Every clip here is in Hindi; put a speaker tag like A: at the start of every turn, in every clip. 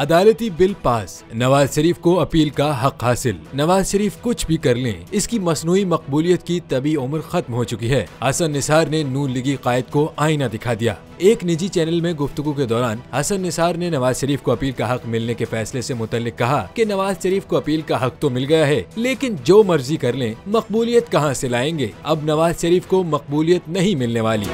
A: अदालती बिल पास, नवाज शरीफ को अपील का हक हासिल। नवाज शरीफ कुछ भी कर लें, इसकी मसनूई मकबूलियत की तभी उम्र खत्म हो चुकी है। हसन निसार ने नून लीगी कायद को आईना दिखा दिया। एक निजी चैनल में गुफ्तगू के दौरान हसन निसार ने नवाज शरीफ को अपील का हक मिलने के फैसले से मुतल्लिक कहा कि नवाज शरीफ को अपील का हक तो मिल गया है, लेकिन जो मर्जी कर लें, मकबूलियत कहां से लाएंगे। अब नवाज शरीफ को मकबूलियत नहीं मिलने वाली।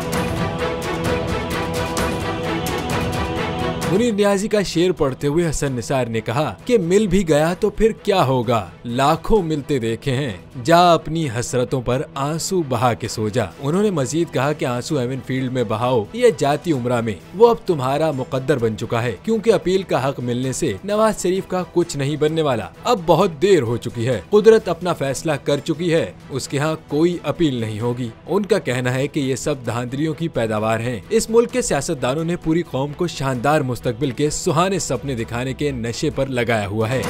A: मुनीर नियाजी का शेर पढ़ते हुए हसन निसार ने कहा कि मिल भी गया तो फिर क्या होगा, लाखों मिलते देखे हैं, जा अपनी हसरतों पर आंसू बहा के सो जा। उन्होंने मजीद कहा कि आंसू एवन फील्ड में बहाओ या जाती उम्रा में, वो अब तुम्हारा मुकद्दर बन चुका है, क्योंकि अपील का हक मिलने से नवाज शरीफ का कुछ नहीं बनने वाला। अब बहुत देर हो चुकी है, कुदरत अपना फैसला कर चुकी है, उसके यहाँ कोई अपील नहीं होगी। उनका कहना है कि ये सब धांधलियों की पैदावार है। इस मुल्क के सियासतदानों ने पूरी कौम को शानदार मुस्तकबिल के सुहाने सपने दिखाने के नशे पर लगाया हुआ है।
B: तो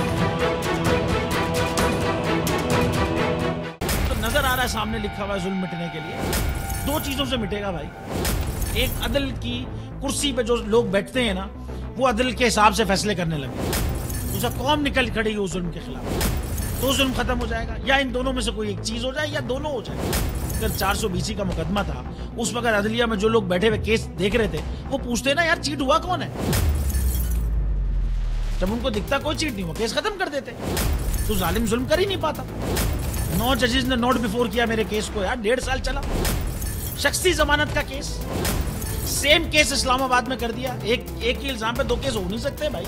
B: नजर आ रहा है सामने लिखा हुआ है जुल्म मिटने के लिए दो चीजों से मिटेगा भाई। एक, अदल की कुर्सी पे जो लोग बैठते हैं ना, वो अदल के हिसाब से फैसले करने लगे। दूसरा, कौम निकल खड़ी उस जुल्म के खिलाफ, तो जुल्म खत्म हो जाएगा। या इन दोनों में से कोई एक चीज हो जाए या दोनों हो जाए। अगर 420 का मुकदमा था, उस वक्त अदलिया में जो लोग बैठे हुए केस देख रहे थे, वो पूछते ना यार चीट हुआ कौन है। जब उनको दिखता कोई चीट नहीं हुआ, केस खत्म कर देते। तो जालिम जुल्म कर ही नहीं पाता। 9 जजेस ने नोट बिफोर किया मेरे केस को यार, 1.5 साल चला। शख्सी जमानत का केस, सेम केस इस्लामाबाद में कर दिया। एक ही इल्जाम पे 2 केस हो नहीं सकते भाई।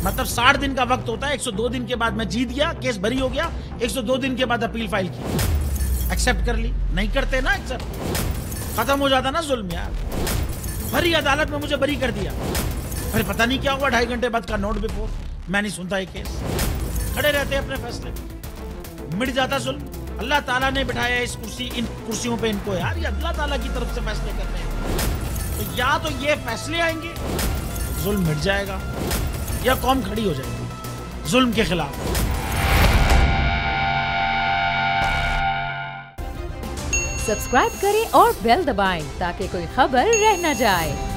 B: मतलब 60 दिन का वक्त होता है, 102 दिन के बाद मैं जीत गया, केस बरी हो गया, 102 दिन के बाद अपील फाइल की, एक्सेप्ट कर ली। नहीं करते ना एक्सेप्ट, खत्म हो जाता ना जुल्म यार। भरी अदालत में मुझे बरी कर दिया, फिर पता नहीं क्या हुआ, 2.5 घंटे बाद का नोट बिफोर, मैं नहीं सुनता ये केस। खड़े रहते अपने फैसले, मिट जाता जुल्म। अल्लाह ताला ने बिठाया इस इन कुर्सियों पे इनको यार, ये अल्लाह ताला की तरफ से फैसले कर रहे हैं। तो या तो ये फैसले आएंगे, जुल्म मिट जाएगा, या कौम खड़ी हो जाएगी जुल्म के खिलाफ।
C: सब्सक्राइब करें और बेल दबाएं ताकि कोई खबर रह न जाए।